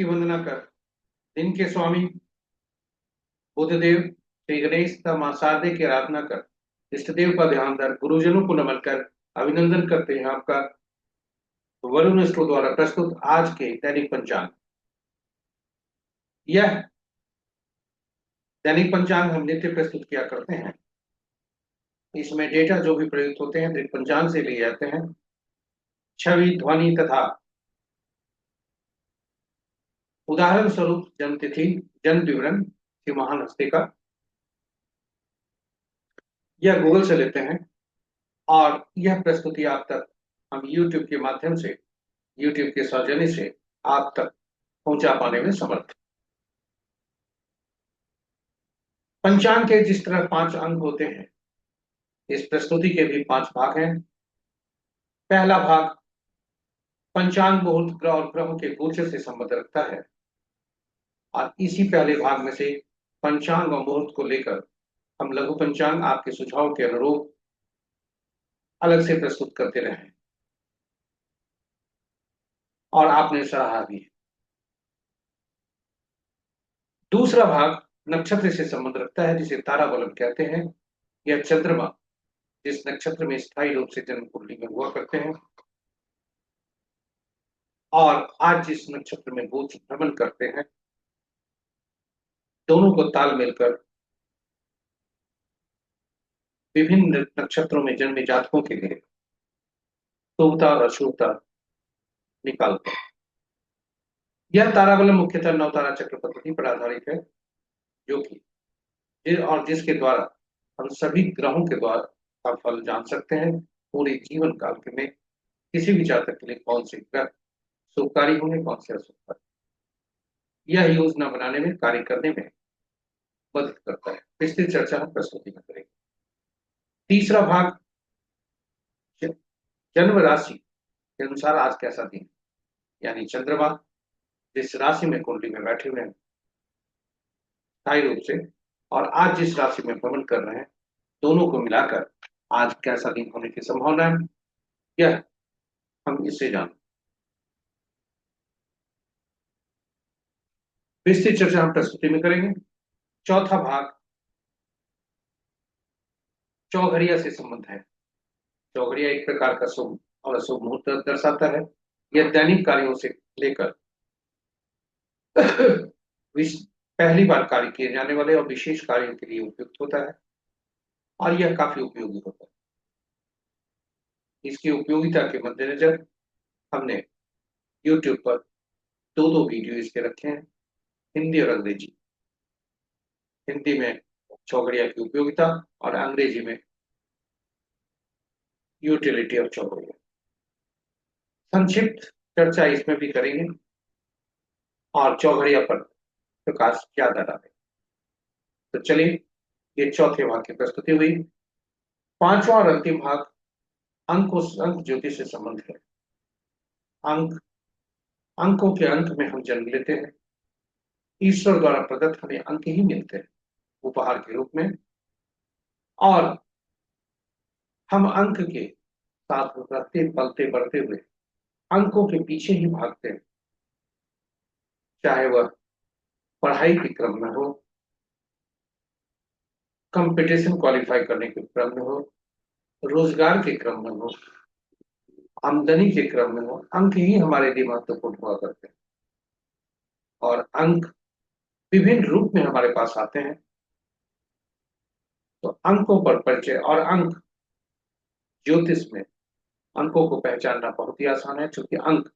की वंदना कर, दिन के स्वामी बुद्धदेव श्री गणेश तथा मां शारदे की आराधना कर, इष्ट देव का ध्यान धर, गुरुजनों को नमन कर अभिनंदन करते हैं आपका वरुण स्टोर द्वारा प्रस्तुत आज के दैनिक पंचांग। यह दैनिक पंचांग हम नित्य प्रस्तुत किया करते हैं। इसमें डेटा जो भी प्रयुक्त होते हैं दैनिक पंचांग से लिए जाते हैं। छवि, ध्वनि तथा उदाहरण स्वरूप जन्म तिथि, जन्म विवरण की महान हस्ती का यह गूगल से लेते हैं और यह प्रस्तुति आप तक हम YouTube के माध्यम से, YouTube के सौजन्य से आप तक पहुंचा पाने में समर्थ। पंचांग के जिस तरह 5 अंग होते हैं, इस प्रस्तुति के भी 5 भाग हैं। पहला भाग पंचांग मुहूर्त ग्रह और ग्रहों के गोचर से संबंध रखता है और इसी पहले भाग में से पंचांग और मुहूर्त को लेकर हम लघु पंचांग आपके सुझाव के अनुरूप अलग से प्रस्तुत करते रहे और आपने सराहा भी। दूसरा भाग नक्षत्र से संबंध रखता है, जिसे ताराबलन कहते हैं। यह चंद्रमा जिस नक्षत्र में स्थायी रूप से जन्म कुंडली में हुआ करते हैं और आज जिस नक्षत्र में गोचर भ्रमण करते हैं, दोनों को ताल मिलकर विभिन्न नक्षत्रों में जन्मे जातकों के लिए शुभता और अशुभता निकालते हैं। यह ताराबलन मुख्यतः नवतारा चक्र पद्धति पर आधारित है, जो कि जिसके द्वारा हम सभी ग्रहों के द्वारा का फल जान सकते हैं। पूरे जीवन काल के में किसी भी जातक के लिए कौन से ग्रह शुभकारी होंगे, कौन से अशुभकारी, यह योजना बनाने में, कार्य करने में मदद करता है। विस्तृत चर्चा हम प्रस्तुति में करेंगे। तीसरा भाग जन्म राशि के अनुसार आज कैसा दिन, यानी चंद्रमा जिस राशि में कुंडली में बैठे हुए हैं स्थायी रूप से और आज जिस राशि में भ्रमण कर रहे हैं, दोनों को मिलाकर आज कैसा दिन होने की संभावना है, यह हम इससे जान विस्तृत चर्चा हम प्रस्तुति में करेंगे। चौथा भाग चौघड़िया से संबंध है। चौघड़िया एक प्रकार का शुभ और अशुभ मुहूर्त दर्शाता है। यह दैनिक कार्यों से लेकर पहली बार कार्य किए जाने वाले और विशेष कार्यों के लिए उपयुक्त होता है और यह काफी उपयोगी होता है। इसकी उपयोगिता के मद्देनजर हमने YouTube पर दो वीडियो इसके रखे हैं, हिंदी और अंग्रेजी। हिंदी में चौघड़िया की उपयोगिता और अंग्रेजी में यूटिलिटी ऑफ चौघड़िया। संक्षिप्त चर्चा इसमें भी करेंगे और चौघड़िया पर प्रकाश ज्यादा डालेंगे। तो चलिए, ये चौथे भाग की प्रस्तुति हुई। पांचवा और अंतिम भाग अंक ज्योतिष से संबंध है। अंकों के अंक में हम जन्म लेते हैं। ईश्वर द्वारा प्रदत्त हमें अंक ही मिलते हैं उपहार के रूप में और हम अंक के साथ रहते, पलते, बढ़ते हुए अंकों के पीछे ही भागते हैं, चाहे वह पढ़ाई के क्रम में हो, कंपटीशन क्वालिफाई करने के क्रम में हो, रोजगार के क्रम में हो, आमदनी के क्रम में हो, अंक ही हमारे लिए महत्वपूर्ण हुआ करते हैं और अंक विभिन्न रूप में हमारे पास आते हैं। तो अंकों पर परिचय और अंक ज्योतिष में अंकों को पहचानना बहुत ही आसान है, क्योंकि अंक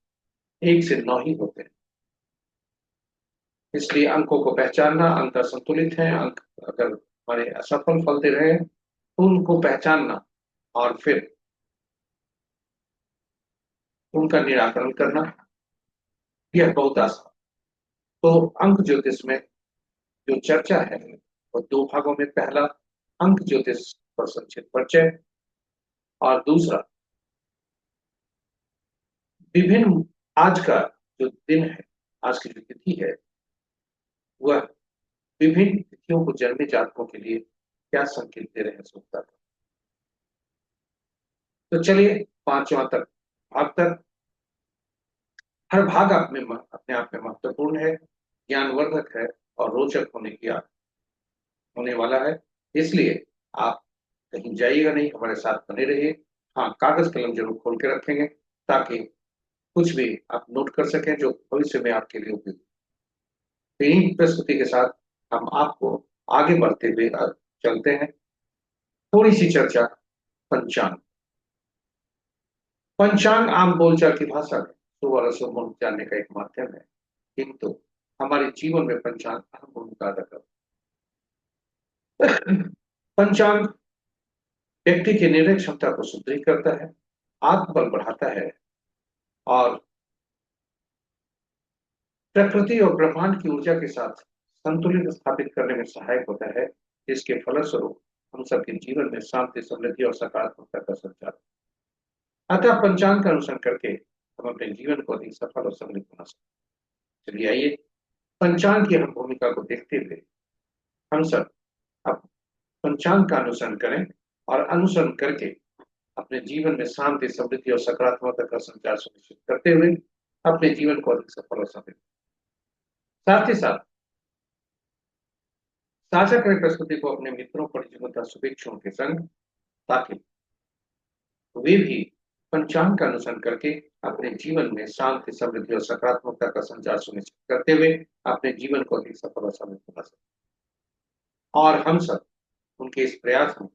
1 से 9 ही होते हैं। इसलिए अंकों को पहचानना, अंक असंतुलित है, अंक अगर हमारे असफल फल दे रहे हैं तो उनको पहचानना और फिर उनका निराकरण करना, यह बहुत आसान। तो अंक ज्योतिष में जो चर्चा है वो 2 भागों में। पहला अंक ज्योतिष पर संक्षिप्त परिचय और दूसरा विभिन्न आज का जो दिन है, आज की जो तिथि है, वह विभिन्न तिथियों को जन्मे जातकों के लिए क्या संकेत दे रहे हैं शुभता का। तो चलिए 5वां तक भाग तक हर भाग अपने आप में महत्वपूर्ण है, ज्ञानवर्धक है और रोचक होने वाला है। इसलिए आप कहीं जाइएगा नहीं, हमारे साथ बने रहिए। हाँ, कागज कलम जरूर खोल के रखेंगे ताकि कुछ भी आप नोट कर सकें जो भविष्य में आपके लिए उपयोगी। तो इन्हीं प्रस्तुति के साथ हम आपको आगे बढ़ते हुए चलते हैं। थोड़ी सी चर्चा पंचांग। पंचांग आम बोलचाल की भाषा में शुभ और अशुभ मुहूर्त जानने का एक माध्यम है, किंतु हमारे जीवन में पंचांग अहम भूमिका अदा करता है। पंचांग व्यक्ति की निर्णय क्षमता को सुदृढ़ करता है, आत्मबल बढ़ाता है और प्रकृति और ब्रह्मांड की ऊर्जा के साथ संतुलित स्थापित करने में सहायक होता है, जिसके फलस्वरूप हम सबके जीवन में शांति, समृद्धि और सकारात्मकता का संचार। अतः पंचांग का अनुसरण करके हम अपने जीवन को अधिक सफल और समृद्ध बना सकते हैं। चलिए आइए पंचांग की हम भूमिका को देखते हुए हम सब अब पंचांग का अनुसरण करें और अनुसरण करके अपने जीवन में शांति, समृद्धि और सकारात्मकता का संचार सुनिश्चित करते हुए अपने जीवन को अधिक सफल और समृद्ध। साथ ही साथ साझा करें प्रस्तुति को अपने मित्रों, परिजनों तथा शुभेच्छुओं के संग, ताकि वे भी पंचांग का अनुसरण करके अपने जीवन में शांति, समृद्धि और सकारात्मकता का संचार सुनिश्चित करते हुए अपने जीवन को अधिक सफल और समृद्ध बना सकें और हम सब उनके इस प्रयास में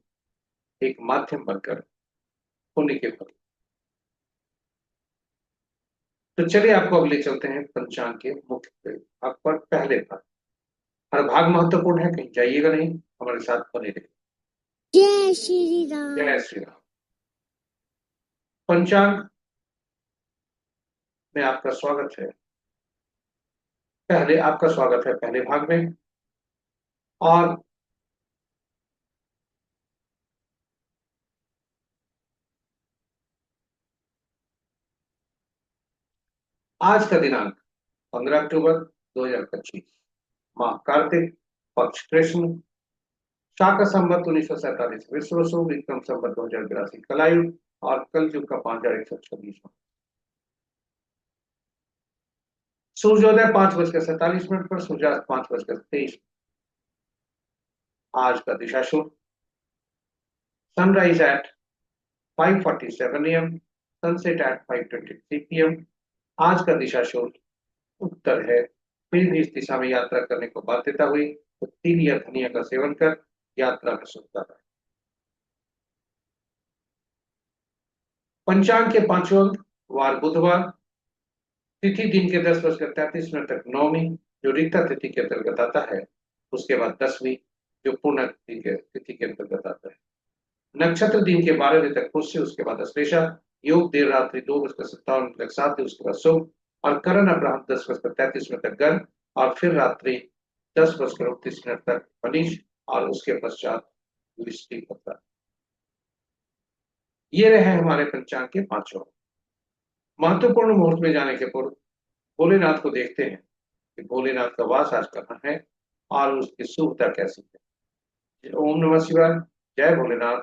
एक माध्यम बनकर होने के फल। तो चलिए आपको अब ले चलते हैं पंचांग के मुख्य भाग पर। पहले भाग, हर भाग महत्वपूर्ण है, कहीं जाइएगा नहीं, हमारे साथ बने रहिए। जय श्री राम। जय श्री राम। पंचांग में आपका स्वागत है। आपका स्वागत है पहले भाग में। और आज का दिनांक 15 अक्टूबर 2025, माह कार्तिक, पक्ष कृष्ण, शाका संवत 1947 विश्व वसु, विक्रम संवत 2082 कलायु और कल युग का 5126। सूर्योदय 5:47 पर, सूर्यास्त 5:23। आज का दिशा शुभ, sunrise at 5:47 AM, sunset at 5:23 PM। आज का दिशा शुभ उत्तर है। फिर भी इस दिशा में यात्रा करने को बाध्यता हुई तो तिल या धनिया का सेवन कर यात्रा में शुभता है। पंचांग के पांचों अंक, वार बुधवार, तिथि दिन के 10:33 तक नौमी, जो रीता तिथि के अंतर्गत आता है। उसके बाद 10वीं, जो पूर्ण तिथि के अंतर्गत आता है। नक्षत्र दिन के 12 बजे तक पुष्य, उसके बाद अश्लेषा। योग देर रात्रि 2:57 तक साध्य, उसके बाद शुभ। और करण अपराह्न 10:33 तक गर्भ और फिर रात्रि 10:29 तक मनीष और उसके पश्चात वृश्चिक होता है। ये रहे हमारे पंचांग के पांचों। महत्वपूर्ण मुहूर्त में जाने के पूर्व भोलेनाथ को देखते हैं कि भोलेनाथ का वास आज कहाँ है और उसकी शुभता कैसी है। ओम नमः शिवाय। जय भोलेनाथ,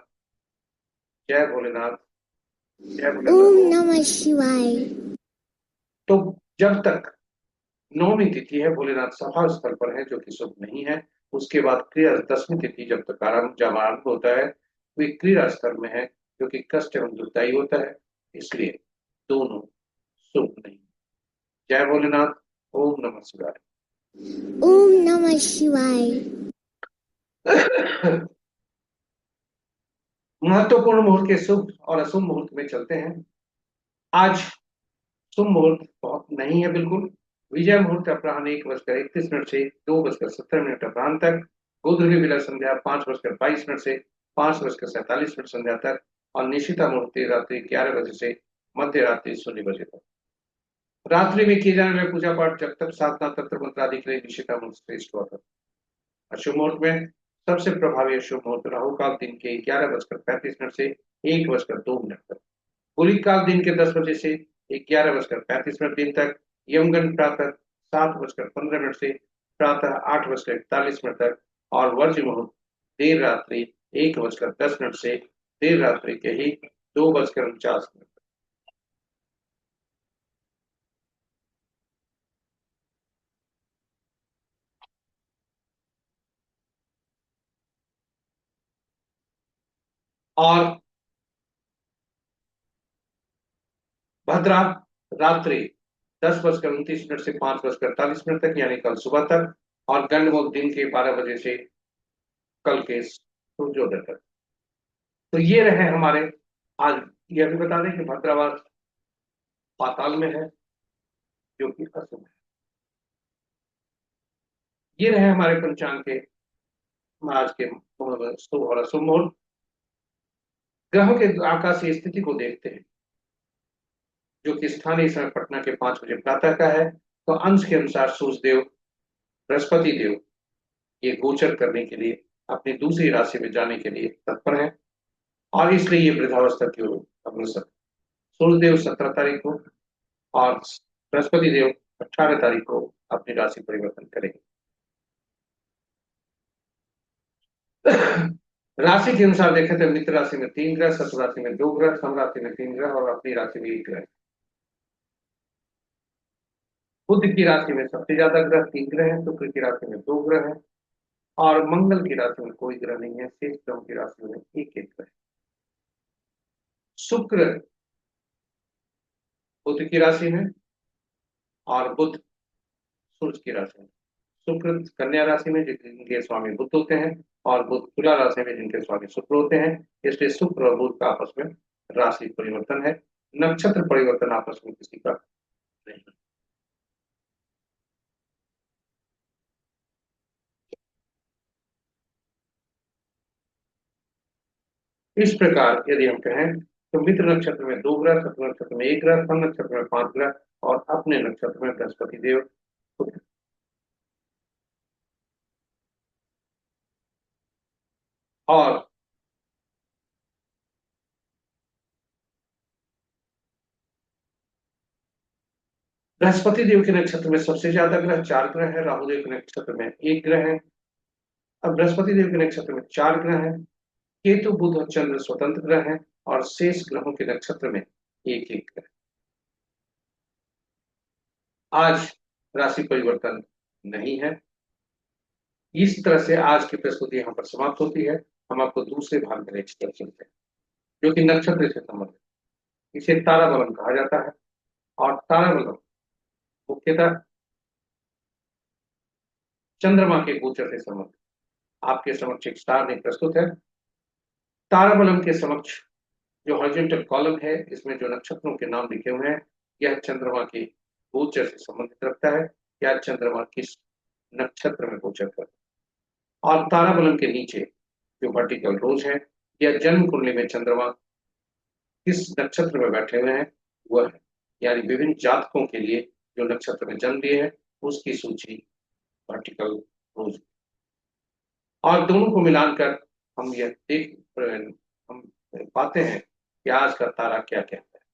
जय भोलेनाथ, जय ओम भोलेनाथ। नमः शिवाय। तो जब तक नौमी तिथि है, भोलेनाथ सभा स्थल पर है, जो कि शुभ नहीं है। उसके बाद क्रिया 10वीं तिथि जब तक आरंभ होता है, वे क्रिया स्थल में है, जो कि कष्ट एवं दुखदायी होता है। इसलिए दोनों शुभ नहीं। जय भोलेनाथ। ओम नमः शिवाय। ओम नमः शिवाय। महत्वपूर्ण मुहूर्त के शुभ और अशुभ मुहूर्त में चलते हैं। आज शुभ मुहूर्त बहुत नहीं है बिल्कुल। विजय मुहूर्त अपराह्न 1:31 से 2:17 अपराह्न तक। गोधूली विलय संध्या 5:22 से 5:47 संध्या तक। और निशिता मुहूर्त रात्रि 11 बजे से मध्य रात्रि 0 बजे तक। रात्रि में किए जाने वाले पूजा पाठ, जब तक साधना, तंत्र मंत्र आदि के लिए निशिता मुहूर्त श्रेष्ठ होता है। अशुभ मुहूर्त में सबसे प्रभावी अशुभ मुहूर्त राहु काल दिन के 11:35 से 1:02 तक। गुलिक काल दिन के 10 बजे से 11:35 दिन तक। यमगंड प्रातः 7:15 से प्रातः 8:41 तक। और वर्ज मुहूर्त देर रात्रि 1:10 से देर रात्रि के ही 2:49 तक। और भद्रा रात्रि 10:29 से 5:48 तक, यानी कल सुबह तक। और गंडमुख दिन के 12 बजे से कल के सूर्योदय तक। तो ये रहे हमारे आज। यह भी बता दें कि भद्रावास पाताल में है, जो कि अशुभ है। ये रहे हमारे पंचांग के आज के शुभ और अशुभ मुहूर्त। ग्रहों के आकाशीय स्थिति को देखते हैं, जो कि स्थानीय समय पटना के 5 बजे प्रातः का है। तो अंश के अनुसार सूर्य देव, बृहस्पति देव ये गोचर करने के लिए अपनी दूसरी राशि में जाने के लिए तत्पर है, और इसलिए ये वृद्धावस्था की ओर अग्रसर। सूर्य देव 17 तारीख को और बृहस्पति देव 18 तारीख को अपनी राशि परिवर्तन करेंगे। राशि के अनुसार देखें तो मित्र राशि में 3 ग्रह, शत्रु राशि में 2 ग्रह, सम राशि में 3 ग्रह और अपनी राशि में 1 ग्रह। बुध की राशि में सबसे ज्यादा ग्रह 3 ग्रह हैं, शुक्र की राशि में 2 ग्रह हैं, और मंगल की राशि में कोई ग्रह नहीं है। शेष ग्रहों की राशि में एक एक ग्रह। शुक्र बुध की राशि में और बुध सूर्य की राशि में। शुक्र कन्या राशि में जिनके स्वामी बुध होते हैं, और बुध तुला राशि में जिनके स्वामी शुक्र होते हैं। इसलिए शुक्र और बुध का आपस में राशि परिवर्तन है, नक्षत्र परिवर्तन आपस में किसी का नहीं। इस प्रकार यदि हम कहें तो मित्र नक्षत्र में 2 ग्रह, शत्रु नक्षत्र में 1 ग्रह, सम नक्षत्र में 5 ग्रह और अपने नक्षत्र में बृहस्पति देव। और बृहस्पति देव के नक्षत्र में सबसे ज्यादा ग्रह 4 ग्रह है, राहु देव के नक्षत्र में 1 ग्रह है। अब बृहस्पति देव के नक्षत्र में 4 ग्रह है, केतु बुध और चंद्र स्वतंत्र ग्रह हैं, और शेष ग्रहों के नक्षत्र में एक एक ग्रह। आज राशि परिवर्तन नहीं है। इस तरह से आज की प्रस्तुति यहाँ पर समाप्त होती है। हम आपको दूसरे भाग में नेक्स्ट कर चलते हैं, जो कि नक्षत्र से संबंधित। इसे ताराबलम कहा जाता है, और ताराबलम मुख्यतः चंद्रमा के गोचर से संबंधित आपके समक्ष एक स्टार नहीं प्रस्तुत है। ताराबलम के समक्ष जो हॉरिजॉन्टल कॉलम है, इसमें जो नक्षत्रों के नाम लिखे हुए हैं, यह चंद्रमा के गोचर से संबंधित रखता है, या चंद्रमा किस नक्षत्र में गोचर करता है। और ताराबलम के नीचे जो वर्टिकल रोज है, यह जन्म कुंडली में चंद्रमा किस नक्षत्र में बैठे हुए हैं वह है, यानी विभिन्न जातकों के लिए जो नक्षत्र में जन्म लिए हैं उसकी सूची वर्टिकल रोज। और दोनों को मिलाकर हम यह देख हम पाते हैं कि आज का तारा क्या कहता है।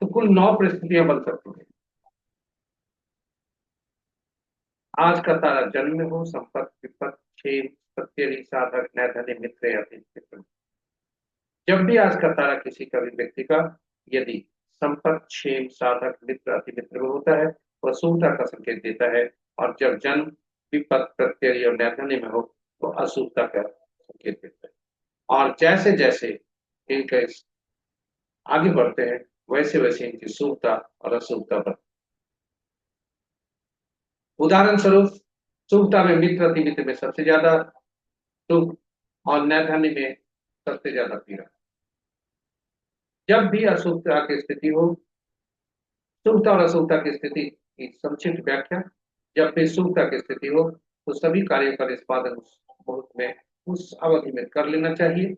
तो कुल 9 परिस्थितियां बन सकती हैं। आज का तारा जन्म में हो, संपत्ति, विपत्ति, क्षेम, प्रत्यरि, साधक, नैधन्य, मित्र या मित्र। जब भी आज का तारा किसी का भी व्यक्ति का यदि संपत्ति, क्षेम, साधक, मित्र, अति मित्र में होता है, वह शुभता का संकेत देता है। और जब जन्म, विपत्ति, प्रत्यय और नैधन्य में हो तो अशुभता का संकेत देता है। और जैसे जैसे इनके आगे बढ़ते हैं, वैसे वैसे इनकी शुभता और अशुभता बढ़ती। उदाहरण स्वरूप शुभता में मित्र, अति मित्र में सबसे ज्यादा शुभ, और नैधन्य में सबसे ज्यादा पीड़ा। जब भी अशुभता की स्थिति हो, शुभता और अशुभता की स्थिति की संक्षिप्त व्याख्या। जब भी शुभता की स्थिति हो तो सभी कार्यों का निष्पादन उस मुहूर्त में, उस अवधि में कर लेना चाहिए।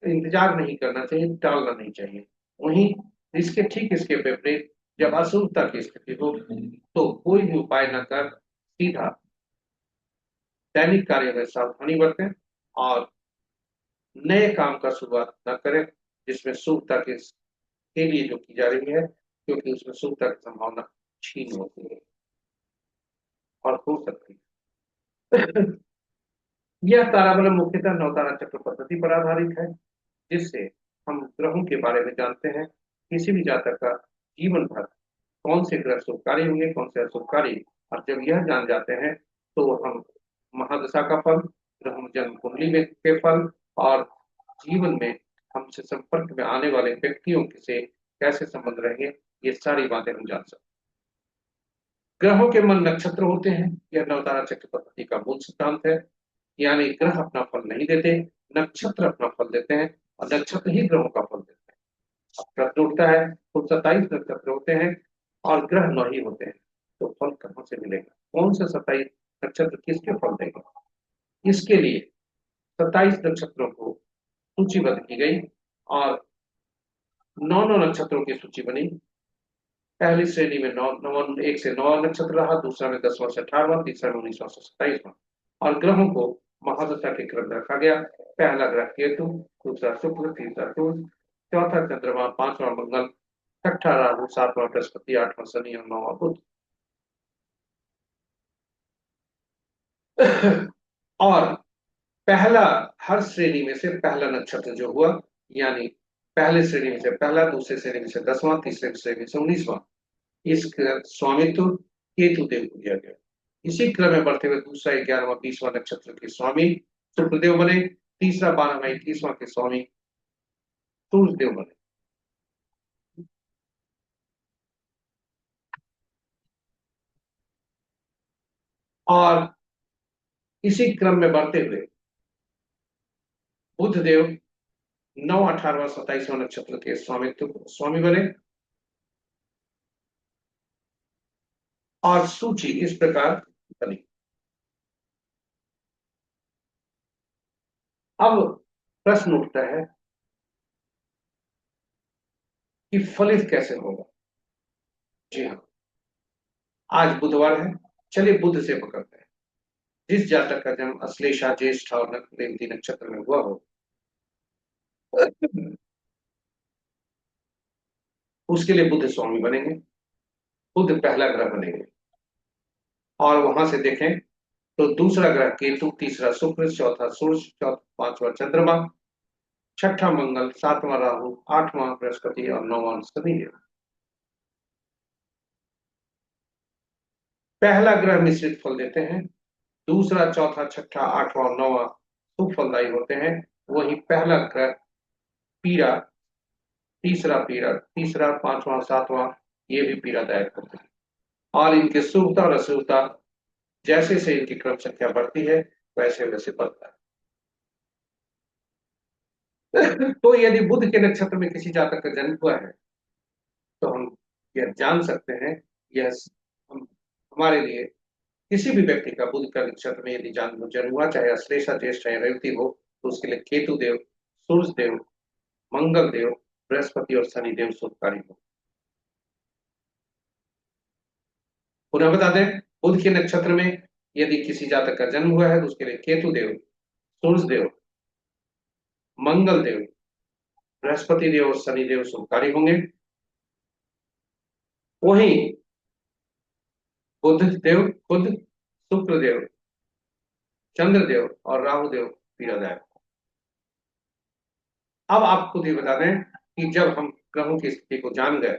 इंतजार नहीं करना चाहिए, टालना नहीं चाहिए। वहीं इसके विपरीत जब अशुभता की स्थिति हो तो कोई भी उपाय न कर सीधा दैनिक कार्य में सावधानी बरतें, और नए काम का शुरुआत न करें जिसमें शुभता के लिए जो की जा रही है, क्योंकि उसमें शुभता की संभावना छीन होती है और हो सकती है। यह ताराबलम मुख्यतः नवतारा चक्र पद्धति पर आधारित है, जिससे हम ग्रहों के बारे में जानते हैं। किसी भी जातक का जीवन भर कौन से ग्रह शुभकारी होंगे, कौन से अशुभकारी, और जब यह जान जाते हैं तो हम महादशा का फल, ग्रह जन्म कुंडली में के फल और जीवन में हमसे संपर्क में आने वाले व्यक्तियों से कैसे संबंध रहेंगे, ये सारी बातें हम जान सकते हैं। ग्रहों के मन नक्षत्र होते हैं, यह नवतारा चक्र पद्धति का मूल सिद्धांत है। यानी ग्रह अपना फल नहीं देते, नक्षत्र अपना फल देते हैं और नक्षत्र ही ग्रहों का फल देते हैं। अब प्रश्न उठता है, कुल 27 नक्षत्र होते हैं और ग्रह 9 ही होते हैं, तो फल कहां से मिलेगा? कौन से 27 नक्षत्र किसके फल देंगे? इसके लिए 27 नक्षत्रों को सूचीबद्ध की गई और 9 नक्षत्रों की सूची बनी। पहली श्रेणी में 1 से 9 नक्षत्र रहा, दूसरा में 10वां से 18वां, तीसरा में 19वां से 27वां। और ग्रहों को महादशा के क्रम में रखा गया। पहला ग्रह केतु, दूसरा शुक्र, तीसरा सूर्य, चौथा चंद्रमा, पांचवा मंगल, छठा राहु, सातवां बृहस्पति, आठवां शनि और नौवां बुध। और पहला, हर श्रेणी में से पहला नक्षत्र जो हुआ, यानी पहले श्रेणी में से पहला, दूसरे श्रेणी में से 10वां, तीसरे श्रेणी में से 19वां, इसका स्वामित्व केतु देव को दिया गया। इसी क्रम में बढ़ते हुए दूसरा 11वां 20वां नक्षत्र के स्वामी शुक्रदेव बने, तीसरा 12वां 21वां के स्वामी सूर्यदेव बने। और इसी क्रम में बढ़ते हुए बुध देव 9, 18वां 27वां नक्षत्र के स्वामी बने। और सूची इस प्रकार बनी। अब प्रश्न उठता है कि फलित कैसे होगा? जी हाँ, आज बुधवार है, चलिए बुध से पकड़ते हैं। जिस जातक का जन्म अश्लेषा, ज्येष्ठा और रेवती नक्षत्र में हुआ हो, उसके लिए बुध स्वामी बनेंगे, बुध पहला ग्रह बनेंगे। और वहां से देखें तो दूसरा ग्रह केतु, तीसरा शुक्र, चौथा सूर्य, पांचवा चंद्रमा, छठा मंगल, सातवां राहु, आठवां बृहस्पति और नौवां शनि। पहला ग्रह मिश्रित फल देते हैं, दूसरा, चौथा, छठा, आठवां और नौवां शुभ फलदायी होते हैं। वही पहला ग्रह पीड़ा, तीसरा, पांचवा, सातवां, ये भी पीड़ादायक होते हैं। और इनके शुभता और अशुभता जैसे से इनकी क्रम संख्या बढ़ती है, वैसे वैसे बढ़ता है। तो यदि बुध के नक्षत्र में किसी जातक का जन्म हुआ है, तो हम यह जान सकते हैं, यह हमारे लिए किसी भी व्यक्ति का बुध का नक्षत्र में यदि जन्म हुआ, चाहे अश्लेषा, ज्येष्ठा या रेवती हो, तो उसके लिए केतु देव, सूर्य देव, मंगल देव, बृहस्पति और शनि देव शुभकारी हो। पुनः बता दें, बुध के नक्षत्र में यदि किसी जातक का जन्म हुआ है, तो उसके लिए केतु देव, सूर्य देव, मंगल देव, बृहस्पति देव और शनि देव शुभकारी होंगे। वहीं बुध, शुक्र देव, चंद्रदेव और राहु देव पीड़ादायक। अब आप खुद ही बता दें कि जब हम ग्रहों की स्थिति को जान गए,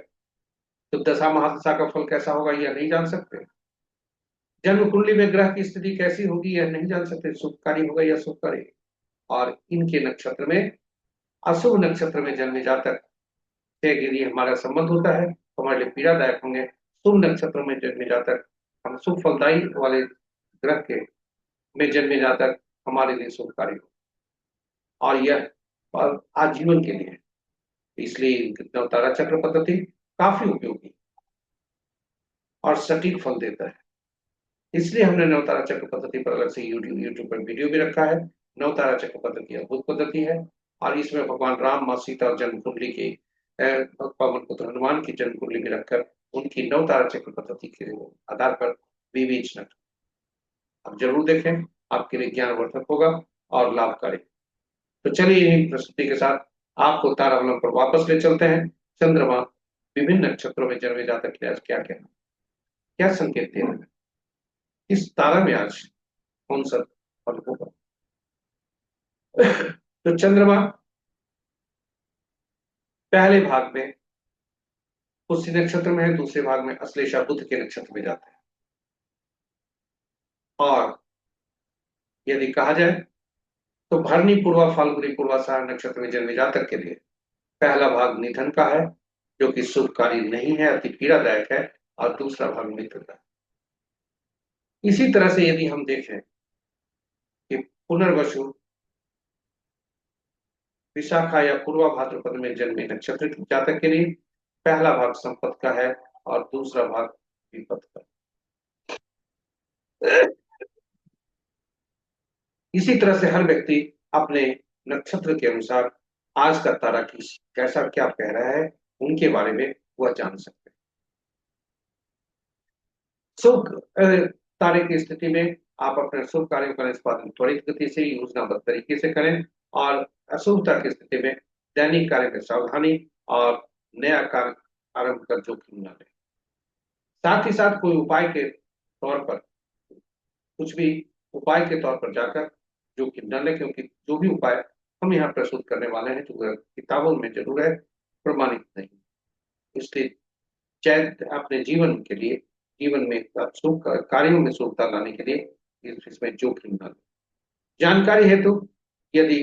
तो दशा महादशा का फल कैसा होगा यह नहीं जान सकते। जन्म कुंडली में ग्रह की स्थिति कैसी होगी यह नहीं जान सकते, शुभकारी होगा या शुभकारी। और इनके नक्षत्र में, अशुभ नक्षत्र में जन्मे जातक से यदि हमारा संबंध होता है, तो हमारे लिए पीड़ादायक होंगे। शुभ नक्षत्र में जन्मे जातक, हम शुभ फलदायी वाले ग्रह के में जन्मे जातक हमारे लिए शुभकारी हो, और यह आजीवन के लिए। इसलिए नवतारा चक्र पद्धति काफी उपयोगी और सटीक फल देता है। इसलिए हमने नवतारा चक्र पद्धति पर अलग से यूट्यूब पर वीडियो भी रखा है। नवतारा चक्र पद्धति अद्भुत पद्धति है, और इसमें भगवान राम, माँ सीता और जन्म कुंडली के पवन पुत्र हनुमान की जन्म कुंडली में रखकर उनकी नवतारा चक्र पद्धति के आधार पर विवेचना आप जरूर देखें, आपके लिए ज्ञानवर्धक होगा और लाभकारी। तो चलिए यही प्रस्तुति के साथ आपको तारामंडल पर वापस ले चलते हैं। चंद्रमा विभिन्न नक्षत्रों में जन्मे जातक के आज क्या कहना, क्या संकेत दे रहे हैं, इस तारा में आज कौन सा फल होगा। तो चंद्रमा पहले भाग में पुष्य नक्षत्र में है, दूसरे भाग में अश्लेषा बुध के नक्षत्र में जाते हैं। और यदि कहा जाए तो भरनी पूर्वा फाल्गुनी पूर्वाषाढ़ नक्षत्र में जन्मे जातक के लिए पहला भाग निधन का है, जो कि शुभकारी नहीं है, अति पीड़ादायक है। और दूसरा भाग मित्र का। इसी तरह से यदि हम देखें कि पुनर्वसु, विशाखा या पूर्वा भाद्रपद में जन्मे नक्षत्र के जातक के लिए पहला भाग संपत्ति का है और दूसरा भाग विपत्ति का। इसी तरह से हर व्यक्ति अपने नक्षत्र के अनुसार आज का तारा कैसा क्या कह रहा है, उनके बारे में वह जान सकते हैं। शुभ तारे की स्थिति में आप अपने शुभ कार्यों का निष्पादन त्वरित गति से योजनाबद्ध तरीके से करें, और अशुभता की स्थिति में दैनिक कार्य में सावधानी और नया कार्य आरंभ कर जोखिम न लें। साथ ही साथ कोई उपाय के तौर पर कुछ भी उपाय के तौर पर जाकर जोखिम न लें, क्योंकि जो भी उपाय हम यहाँ प्रस्तुत करने वाले हैं जो किताबों में जरूर है, प्रमाणित नहीं। इसलिए चैत अपने जीवन के लिए, जीवन में शुभ कार्यों में शुभता लाने के लिए इसमें जोखिम न लें। जानकारी हेतु यदि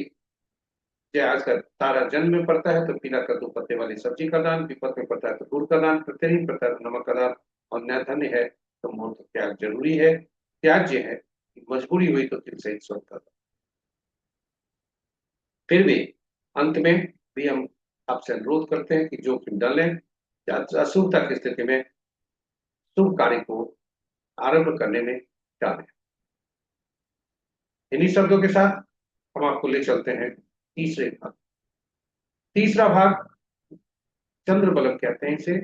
आज का तारा जन्म में पड़ता है तो पीला कद्दू पत्ते वाली सब्जी का दान, विपत में पड़ता है तो गुड़ का दान, प्रतिदिन पड़ता है तो नमक का दान, और निर्धन्य है तो मुहूर्त त्याग जरूरी है। त्याज्य है, मजबूरी हुई तो दिल से स्वस्थ का दान। फिर भी अंत में भी हम आपसे अनुरोध करते हैं कि जोखिम न लें, अशुभता की स्थिति में शुभ कार्य को आरंभ करने में डालें। इन्हीं शब्दों के साथ हम आपको ले चलते हैं तीसरे भाग। तीसरा भाग चंद्र बलम कहते हैं इसे।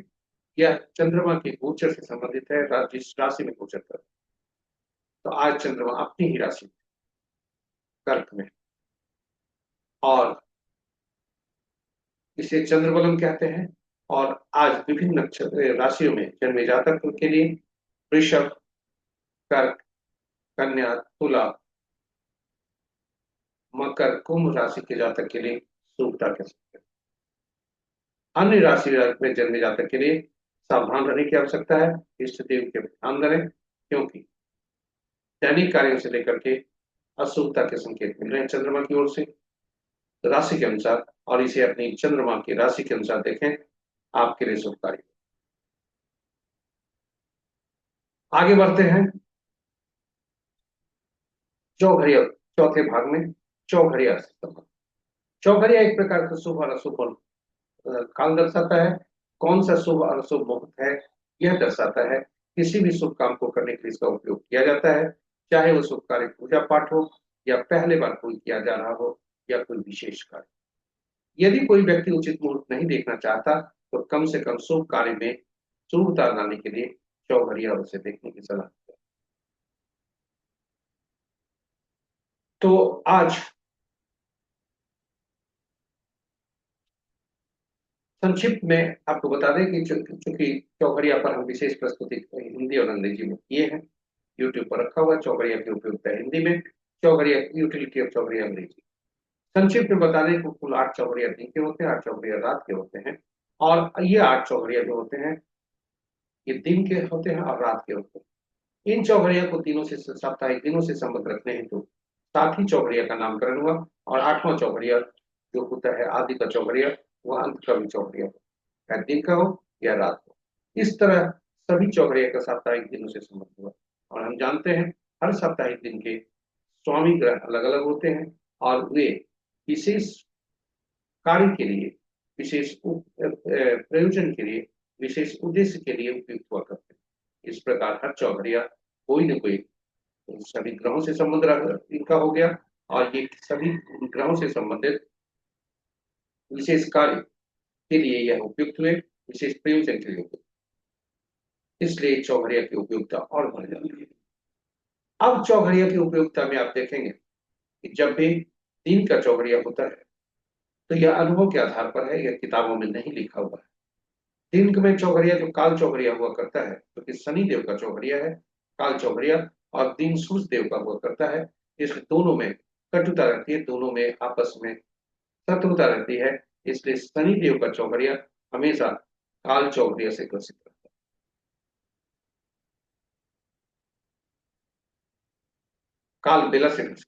यह चंद्रमा के गोचर से संबंधित है, जिस राशि में गोचर कर। तो आज चंद्रमा अपनी ही राशि कर्क में, और इसे चंद्र बलम कहते हैं। और आज विभिन्न नक्षत्र राशियों में जन्मे जातक के लिए वृषभ, कर्क, कन्या, तुला, मकर, कुंभ राशि के जातक के लिए शुभता कह सकते हैं। अन्य राशि में जन्मे जातक के लिए सावधान रहने की आवश्यकता है, इष्ट देव के ध्यान दें, क्योंकि दैनिक कार्यों से लेकर के अशुभता के संकेत मिल रहे हैं चंद्रमा की ओर से राशि के अनुसार, और इसे अपनी चंद्रमा की राशि के अनुसार देखें, आपके लिए शुभकारी। आगे बढ़ते हैं चौघड़िया, चौथे भाग में चौघड़िया से संबंध। चौघड़िया एक प्रकार का शुभ और अशुभ काल दर्शाता है। कौन सा शुभ और अशुभ मुहूर्त है यह दर्शाता है। किसी भी शुभ काम को करने के लिए इसका उपयोग किया जाता है, चाहे वो शुभ कार्य पूजा पाठ हो, या पहले बार कोई किया जा रहा हो, या कोई विशेष कार्य। यदि कोई व्यक्ति उचित मुहूर्त नहीं देखना चाहता तो कम से कम शुभ कार्य में शुभता लाने के लिए चौघड़िया उसे देखने की सलाह है। तो आज संक्षिप्त में आपको बता दें कि चूंकि चौघड़िया पर हम विशेष प्रस्तुति हिंदी और अंग्रेजी में किए हैं, यूट्यूब पर रखा हुआ चौघड़िया की उपयोगिता हिंदी में, चौघड़िया यूटिलिटी ऑफ चौघड़िया अंग्रेजी। संक्षिप्त में बता दें कि कुल 8 चौघड़िया दिन के होते हैं, 8 चौघड़िया रात के होते हैं। और ये 8 चौघड़िया जो होते हैं ये दिन के होते हैं और रात के होते हैं। इन चौघड़िया को दिनों से साप्ताहिक दिनों से संबद्ध रखने हेतु तो 7 चौघड़िया का नामकरण हुआ, और 8वां चौघड़िया जो होता है आदि का चौघड़िया, वह अंत का भी चौघड़िया हो, चाहे दिन का हो या रात को। इस तरह सभी चौघड़िया का साप्ताहिक दिनों से संबंध हुआ। और हम जानते हैं हर साप्ताहिक दिन के स्वामी ग्रह अलग अलग होते हैं, और वे विशेष कार्य के लिए, विशेष प्रयोजन के लिए, विशेष उद्देश्य के लिए उपयुक्त हुआ करते हैं। इस प्रकार हर चौघड़िया कोई न कोई सभी ग्रहों से संबंध इनका हो गया, और ये सभी ग्रहों से संबंधित विशेष कार्य के लिए यह उपयुक्त हुए, विशेष प्रयोजन के लिए उपयुक्त, इसलिए चौघड़िया की उपयोगिता और बढ़ जाती है। अब चौघड़िया की उपयोगिता में आप देखेंगे कि जब भी दिन का चौघड़िया होता है तो यह अनुभव के आधार पर है, यह किताबों में नहीं लिखा हुआ है। दिन में चौघड़िया जो काल चौघड़िया हुआ करता है, तो कि शनि देव का चौघड़िया है काल चौघड़िया, और दिन सूर्य देव का हुआ करता है। इस दोनों में कटुता रहती है, दोनों में आपस में शत्रुता रहती है, इसलिए शनि देव का चौघड़िया हमेशा काल चौघड़िया से ग्रसित रहता है। काल बेला से ग्रसित।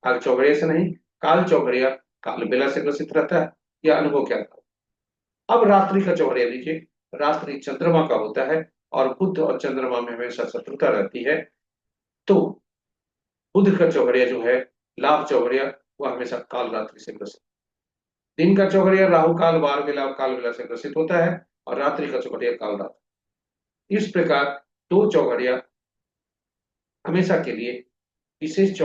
काल चौघड़िया से नहीं, काल चौघड़िया काल बेला से ग्रसित रहता है। यह अनुभव क्या था। अब रात्रि का चौघड़िया लीजिए। रात्रि चंद्रमा का होता है और बुध और चंद्रमा में हमेशा शत्रुता रहती है। तो बुध का चौघड़िया जो है, लाभ चौघड़िया, वह हमेशा काल रात्रि से ग्रसित। दिन का चौघड़िया राहु काल वार बेला और काल बेला से ग्रसित होता है और रात्रि का चौघड़िया काल रात्रि। इस प्रकार दो चौघड़िया हमेशा के लिए विशेष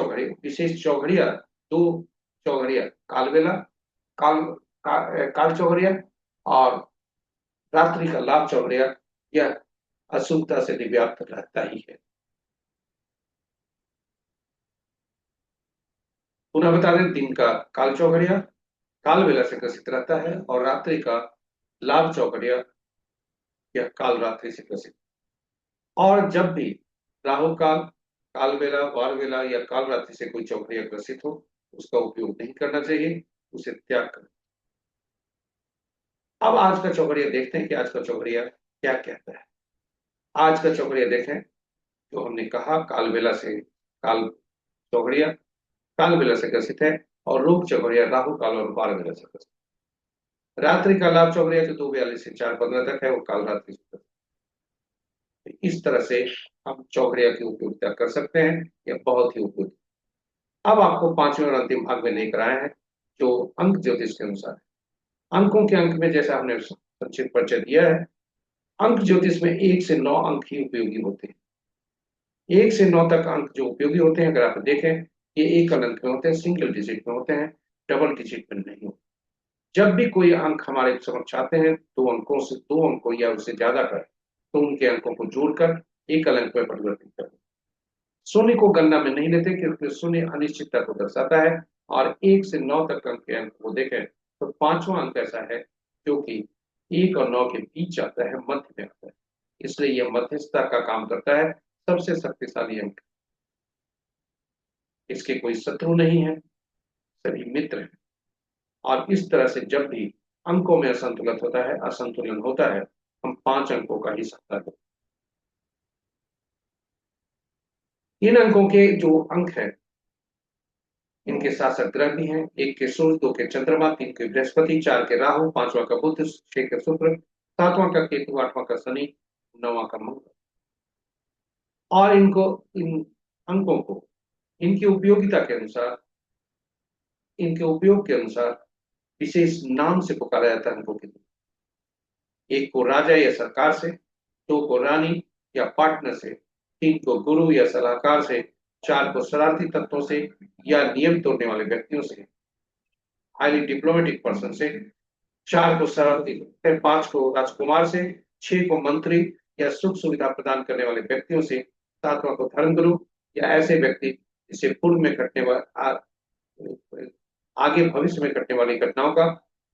चौघड़िया, दो चौघड़िया काल बेला, काल काल चौघड़िया और रात्रि का लाभ चौघड़िया, यह अशुभता से दिव्याप्त रहता ही है। पुनः बता दें, दिन का काल चौघड़िया काल बेला से ग्रसित रहता है और रात्रि का लाभ चौघड़िया यह काल रात्रि से ग्रसित। और जब भी राहु काल, काल बेला, वार बेला या काल रात्रि से कोई चौघड़िया ग्रसित हो, उसका उपयोग नहीं करना चाहिए, उसे त्याग कर। अब आज का चौघड़िया देखते हैं कि आज का चौघड़िया क्या कहता है। आज का चौघड़िया देखें, जो हमने कहा काल बेला से काल चौघड़िया काल बेला से ग्रसित है और रूप चौघड़िया राहु काल और वार बेला से ग्रसित। रात्रि का लाभ चौघड़िया जो 2:42 से 4:15 तक है, वो काल रात्रि से ग्रसित। इस तरह से हम चौघड़िया की उपयोगिता कर सकते हैं, यह बहुत ही उपयोगी। अब आपको पांचवें और अंतिम भाग में नहीं कराए हैं, जो अंक ज्योतिष के अनुसार है। अंकों के अंक में जैसा हमने संक्षिप्त परिचय दिया है, अंक ज्योतिष में 1 से 9 अंक ही उपयोगी होते हैं। 1 से 9 तक अंक जो उपयोगी होते हैं, अगर आप देखें, ये एक अंक में होते हैं, सिंगल डिजिट में होते हैं, डबल डिजिट में नहीं होते। जब भी कोई अंक हमारे समक्ष आते हैं, दो अंकों या उससे ज्यादा कर, तो उनके अंकों को जोड़कर एक अंक में परिवर्तित करें। शून्य को गणना में नहीं लेते, क्योंकि शून्य अनिश्चितता को दर्शाता है। और 1 से 9 तक अंक के अंक को देखें तो पांचवा अंक ऐसा है जो कि 1 और 9 के बीच आता है, मध्य में आता है, इसलिए यह मध्यस्थता का काम करता है, सबसे शक्तिशाली अंक। इसके कोई शत्रु नहीं है, सभी मित्र हैं। और इस तरह से जब भी अंकों में असंतुलन होता है, हम 5 अंकों का ही सहारा लेते हैं। इन अंकों के जो अंक हैं, इनके शासक ग्रह भी हैं। 1 के सूर्य, 2 के चंद्रमा, 3 के बृहस्पति, 4 के राहु, 5वां का बुध, 6 का शुक्र, 7वां का केतु, 8वां का शनि, 9वां का मंगल। और इन अंकों को इनकी उपयोगिता के अनुसार, इनके उपयोग के अनुसार विशेष नाम से पुकारा जाता है अंकों के लिए। 1 को राजा या सरकार से, 2 को रानी या पार्टनर से, 3 को गुरु या सलाहकार से, 4 को शरारती तत्वों से या नियम तोड़ने वाले व्यक्तियों से, हाईली डिप्लोमेटिक पर्सन से, 4 को शरारती, 5 को राजकुमार से, 6 को मंत्री या सुख सुविधा प्रदान करने वाले व्यक्तियों से, 7वां को धर्मगुरु या ऐसे व्यक्ति जिसे पूर्व में घटने वाले आगे भविष्य में घटने वाली घटनाओं का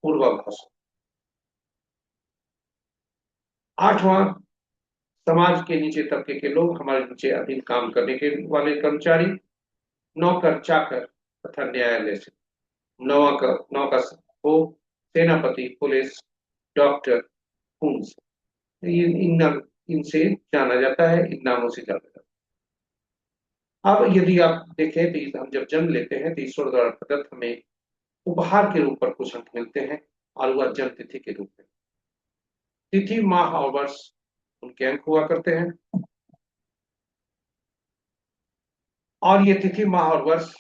पूर्वाभास हो। 8वां, समाज के नीचे तबके के लोग, हमारे नीचे अधीन काम करने के वाले कर्मचारी, नौकर चाकर तथा न्यायालय से। 9 का हो सेनापति, पुलिस, डॉक्टर, पुंस। इनसे जाना जाता है, इन नामों से जाना जाता है। अब यदि आप देखें तो हम जब जन्म लेते हैं तो ईश्वर द्वारा प्रदत्त हमें उपहार के रूप पर कुछ अंक मिलते हैं, और वह जन्म तिथि के रूप में। तिथि, माह और वर्ष उनके अंक हुआ करते हैं। और ये तिथि, माह और वर्ष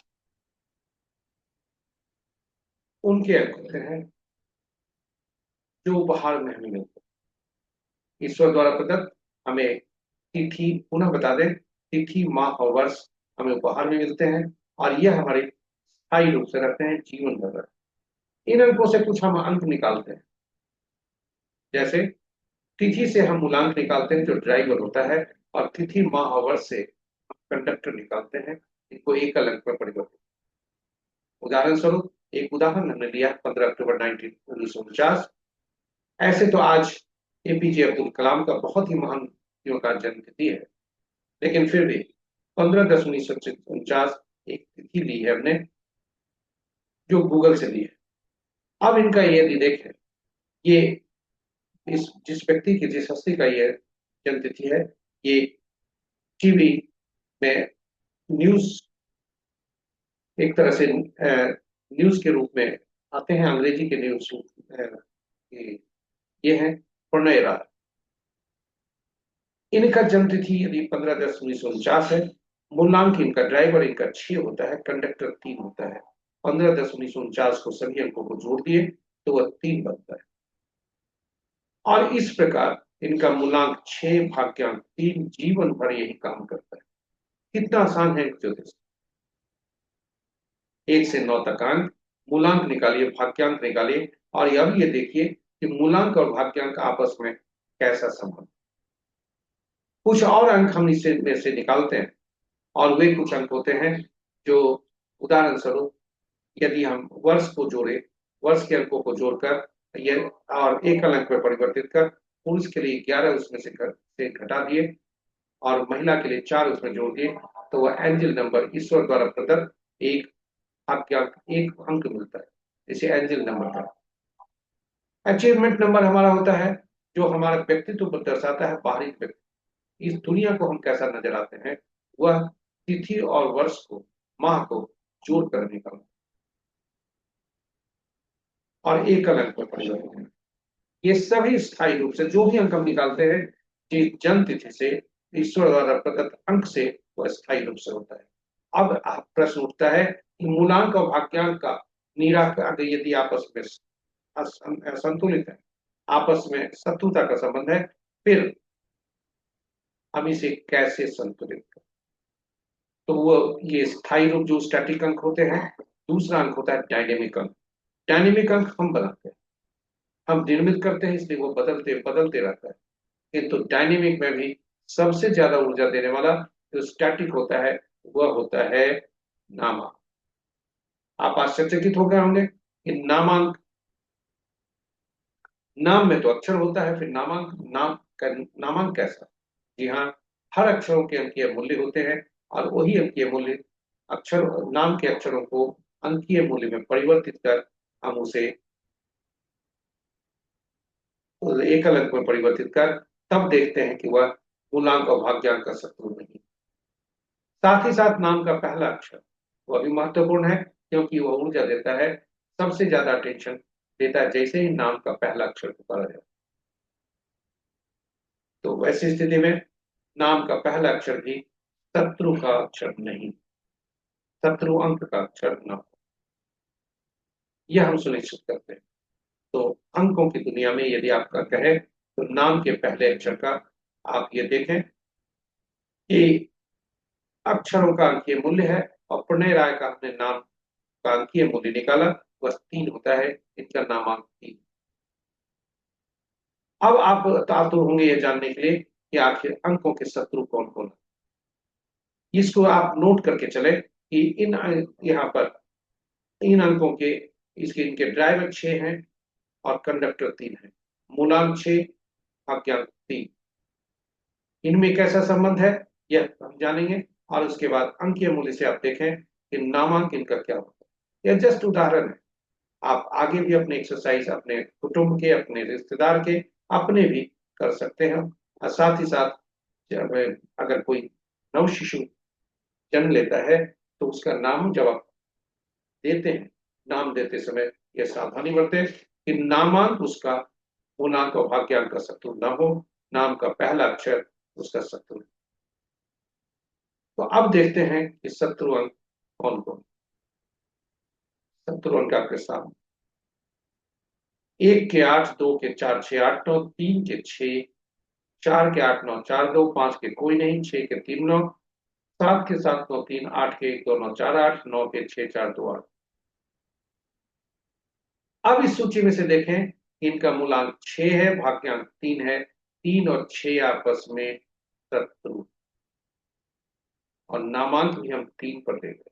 उनके अंक होते हैं जो उपहार में हमें मिलते हैं। ईश्वर द्वारा प्रदत्त हमें तिथि, पुनः बता दें, तिथि, माह और वर्ष हमें उपहार में मिलते हैं, और यह हमारे स्थायी रूप से रहते हैं, जीवन भर रहते हैं। इन अंकों से कुछ हम अंक निकालते हैं। जैसे तिथि से हम मूलांक निकालते हैं, जो ड्राइवर होता है, और तिथि, माह और वर्ष से हम कंडक्टर निकालते हैं, इनको एकल अंक में परिवर्तित। उदाहरण स्वरूप, एक उदाहरण हमने लिया 15 अक्टूबर 1949। ऐसे तो आज एपीजे अब्दुल कलाम का बहुत ही महान व्यक्तियों का जन्म तिथि है, लेकिन फिर भी 15/10/1949 एक तिथि ली है हमने, जो गूगल से ली है। अब इनका यदि देखें, ये इस जिस हस्ती का ये जन्म तिथि है, ये टीवी में न्यूज एक तरह से न्यूज के रूप में आते हैं, अंग्रेजी के न्यूज। ये है प्रणय राय। इनका जन्म तिथि यदि 15/10/1949 है। मूलांक इनका ड्राइवर इनका 6 होता है, कंडक्टर 3 होता है। 15/10/1949 को सभी अंकों को जोड़ दिए तो वह 3 बनता है। और इस प्रकार इनका मूलांक 6 भाग्यांक 3 जीवन भर यही काम करता है। कितना आसान है ज्योतिष। 1 से 9 तक अंक, मूलांक निकालिए, भाग्यांक निकालिए, और अब ये देखिए कि मूलांक और भाग्यांक आपस में कैसा संबंध। कुछ और अंक हम इससे में से निकालते हैं, और वे कुछ अंक होते हैं जो, उदाहरण स्वरूप, यदि हम वर्ष को जोड़े, वर्ष के अंकों को जोड़कर ये और एकल अंक में परिवर्तित कर, पुरुष के लिए 11 उसमें से घटा दिए और महिला के लिए 4 उसमें जोड़ दिए, तो वह एंजल नंबर, ईश्वर द्वारा प्रदत्त एक भाग्यांक, एक अंक मिलता है। इसे एंजल नंबर का। अचीवमेंट नंबर हमारा होता है जो हमारा व्यक्तित्व को दर्शाता है, बाहरी व्यक्ति, इस दुनिया को हम कैसा नजर आते हैं, वह तिथि और वर्ष को, माह को जोड़ कर निकालना। और एकल अंक में परिवर्तन, ये सभी स्थायी रूप से जो भी अंक हम निकालते हैं, ये जन्म तिथि से, ईश्वर द्वारा प्रदत्त अंक से, वह स्थायी रूप से होता है। अब प्रश्न उठता है कि मूलांक और भाग्यांक का निराकरण यदि आपस में असंतुलित है, आपस में शत्रुता का संबंध है, फिर हम इसे कैसे संतुलित करें। तो वो ये स्थायी रूप जो स्टैटिक अंक होते हैं। दूसरा अंक होता है डायनेमिक अंक। डायनेमिक अंक हम बनाते हैं, हम निर्मित करते हैं, इसलिए वो बदलते बदलते रहता है। किंतु डायनेमिक में भी सबसे ज्यादा ऊर्जा देने वाला जो स्टैटिक होता है, वह होता है नामांक। आप आश्चर्यचकित हो गए होंगे कि नामांक, नाम में तो अक्षर होता है, फिर नामांक, नामांक कैसा। जी हाँ, हर अक्षरों के अंकीय मूल्य होते हैं, और वही अंकीय मूल्य अक्षर, नाम के अक्षरों को अंकीय मूल्य में परिवर्तित कर हम उसे एकल अंक में परिवर्तित कर तब देखते हैं कि वह मूलांक और भाग्यांक का शत्रु नहीं। साथ ही साथ नाम का पहला अक्षर वह भी महत्वपूर्ण है, क्योंकि वह ऊर्जा देता है, सबसे ज्यादा टेंशन देता है जैसे ही नाम का पहला अक्षर पुकारा जाए। तो वैसी स्थिति में नाम का पहला अक्षर भी शत्रु का अक्षर नहीं, शत्रु अंक का अक्षर न हो, यह हम सुनिश्चित करते हैं। तो अंकों की दुनिया में यदि आपका कहे तो नाम के पहले अक्षर का आप ये देखें कि अक्षरों का अंकीय मूल्य है, और प्रणय राय का हमने नाम का अंकीय मूल्य निकाला, वह 3 होता है। इनका नामांक 3। अब आप आतुर होंगे ये जानने के लिए कि आखिर अंकों के शत्रु कौन कौन है। इसको आप नोट करके चले कि इन यहाँ पर इन अंकों के, इसके इनके ड्राइवर 6 हैं और कंडक्टर 3 है। मूलांक 6, भाग्यांक 3। इनमें कैसा संबंध है यह हम जानेंगे, और उसके बाद अंकीय मूल्य से आप देखें कि नामांक इनका क्या होता है। यह जस्ट उदाहरण है, आप आगे भी अपने एक्सरसाइज अपने कुटुंब के, अपने रिश्तेदार के, अपने भी कर सकते हैं। और साथ ही साथ जब अगर कोई नव शिशु जन्म लेता है तो उसका नाम जब आप देते हैं, नाम देते समय यह सावधानी बरतें कि नामांक उसका पूर्णांक और भाग्यांक का शत्रु न हो, नाम का पहला अक्षर उसका शत्रु। तो अब देखते हैं कि शत्रु अंक कौन कौन। शत्रु अंक आपके सामने 1 के 8, 2 के 4, 6 8 9, 3 के 6, 4 के 8 9 4 2, 5 के कोई नहीं, 6 के 3 9, 7 के 7 9 3, 8 के 1 2 9 4 8, 9 के 6 4 2 8। अब इस सूची में से देखें, इनका मूलांक 6 है, भाग्यांक 3 है। 3 और 6 आपस में शत्रु, और नामांक भी हम 3 पर दे गए।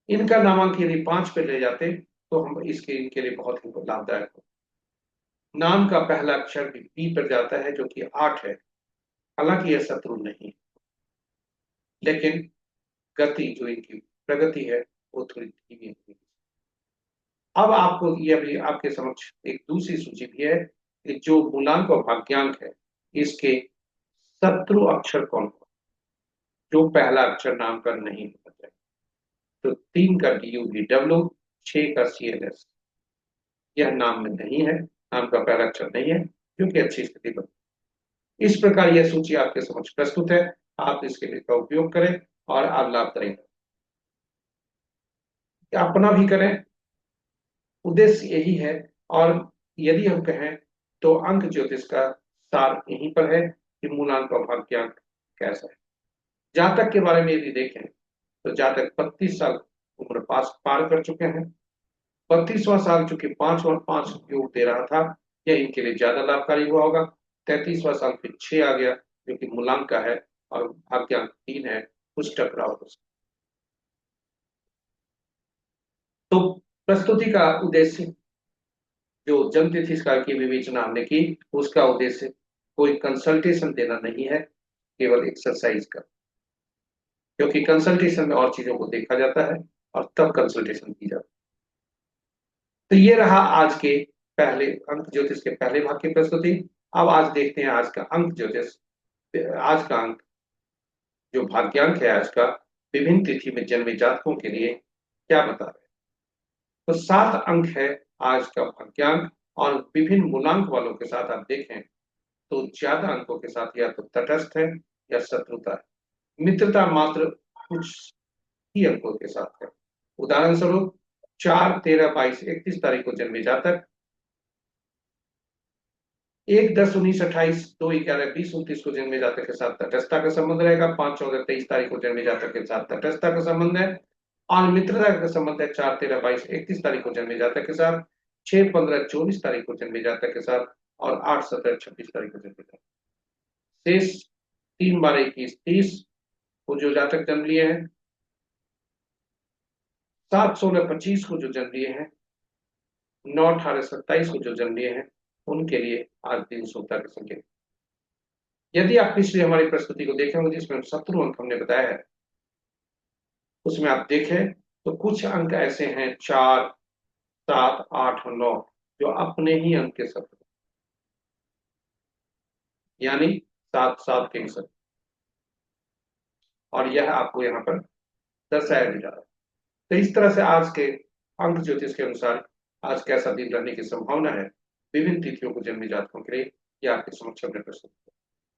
इनका नामांक यदि 5 पे ले जाते तो हम इसके इनके लिए बहुत ही लाभदायक हो। नाम का पहला अक्षर भी पी पर जाता है जो कि 8 है। हालांकि यह शत्रु नहीं, लेकिन गति जो इनकी प्रगति है वो थोड़ी धीमी होगी। अब आपको ये भी आपके समक्ष एक दूसरी सूची भी है कि जो मूलांक और भाग्यांक है, इसके शत्रु अक्षर कौन कौन। जो पहला अक्षर नाम का नहीं होना चाहिए। तो 3 का DUVW, 6 का CLS, यह नाम में नहीं है, नाम का पहला अक्षर नहीं है, जो कि अच्छी स्थिति पर। इस प्रकार यह सूची आपके समक्ष प्रस्तुत है, आप इसके लिए का उपयोग करें और आप लाभ करेंगे, अपना भी करें, उद्देश्य यही है। और यदि हम कहें तो अंक ज्योतिष का सार यहीं पर है कि मूलांक और भाग्यांक कैसा है। जातक के बारे में यदि देखें तो जातक 32 साल उम्र पास पार कर चुके हैं। 32वां साल चूंकि 5 और 5 योग दे रहा था, यह इनके लिए ज्यादा लाभकारी हुआ होगा। 33वां साल फिर 6 आ गया, जो कि मूलांक का है, और भाग्यांक 3 है, कुछ टकराव हो सकता। तो प्रस्तुति का उद्देश्य, जो जन्म तिथि की विवेचना हमने की, उसका उद्देश्य कोई कंसल्टेशन देना नहीं है, केवल एक्सरसाइज का। क्योंकि कंसल्टेशन में और चीजों को देखा जाता है और तब कंसल्टेशन की जाती है। तो ये रहा आज के पहले अंक ज्योतिष के पहले भाग की प्रस्तुति। अब आज देखते हैं आज का अंक ज्योतिष, आज का अंक जो भाग्यांक है आज का, विभिन्न तिथि में जन्मे जातकों के लिए क्या बता रहे हैं। तो 7 अंक है आज का भाग्यांक, और विभिन्न मूलांक वालों के साथ आप देखें तो ज्यादा अंकों के साथ या तो तटस्थ है या शत्रुता है। मित्रता मात्र कुछ ही अंकों के साथ है। उदाहरण स्वरूप 4, 13, 22, 31 तारीख को जन्मे जातक, 1, 10, 19, 28, 2, 11, 20, 29 को जन्मे जातक के साथ तटस्थता का संबंध रहेगा। 5, 14, 23 तारीख को जन्मे जातक के साथ तटस्थता का संबंध है। और मित्रता का संबंध है 4, 13, 22, 31 तारीख को जन्मे जातक के साथ, 6, 15, 24 तारीख को जन्मे जातक के साथ, और 8, 17, 26 तारीख को जन्मे जातक। शेष 3, 12, 21, 30 को जो जातक जन्म लिए हैं, 7, 16, 25 को जो जन्म लिए हैं, 9, 18, 27 को जो जन्म लिए हैं, उनके लिए आज दिन शुभता के संकेत। यदि आप पिछली हमारी प्रस्तुति को देखे होंगे जिसमें 70 अंक हमने बताया है, उसमें आप देखें तो कुछ अंक ऐसे हैं 4, 7, 8 और 9 जो अपने ही अंक के शत्रु, यानी 7, 7 के शत्रु, और यह आपको यहाँ पर दर्शाया भी जा रहा है। तो इस तरह से आज के अंक ज्योतिष के अनुसार आज कैसा दिन रहने की संभावना है विभिन्न तिथियों को जन्मे जातकों के लिए, यह आपके समक्ष हमने प्रस्तुत किया।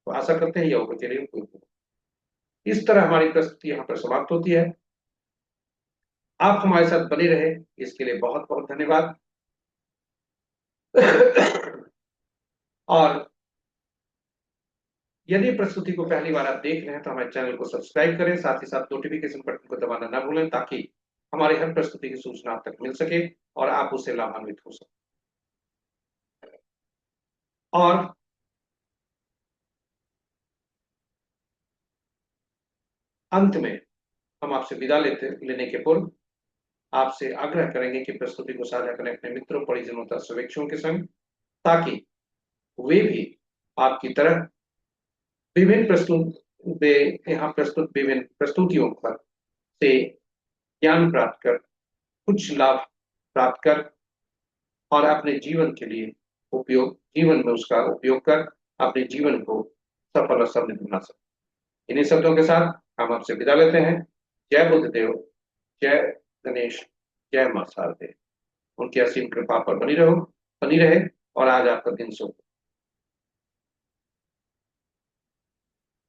तो आशा करते हैं यह उपयोगी। इस तरह हमारी प्रस्तुति यहाँ पर समाप्त होती है। आप हमारे साथ बने रहे इसके लिए बहुत बहुत धन्यवाद। और यदि प्रस्तुति को पहली बार आप देख रहे हैं तो हमारे चैनल को सब्सक्राइब करें, साथ ही साथ नोटिफिकेशन बटन को दबाना ना भूलें, ताकि हमारे हर प्रस्तुति की सूचना आप तक मिल सके और आप उससे लाभान्वित हो सके। और अंत में हम आपसे विदा लेने के पूर्व आपसे आग्रह करेंगे कि प्रस्तुति को साझा करें अपने मित्रों, परिजनों तथा शुभेच्छुओं के संग, ताकि वे भी आपकी तरह विभिन्न प्रस्तुत यहाँ प्रस्तुत विभिन्न प्रस्तुतियों पर से ज्ञान प्राप्त कर, कुछ लाभ प्राप्त कर, और अपने जीवन के लिए जीवन में उसका उपयोग कर अपने जीवन को सफल और समृद्ध बना सके। इन्हीं शब्दों के साथ हम आपसे विदा लेते हैं। जय बुद्धदेव, जय गणेश, जय मां शारदे। उनकी असीम कृपा पर बनी रहे, और आज आपका दिन शुभ।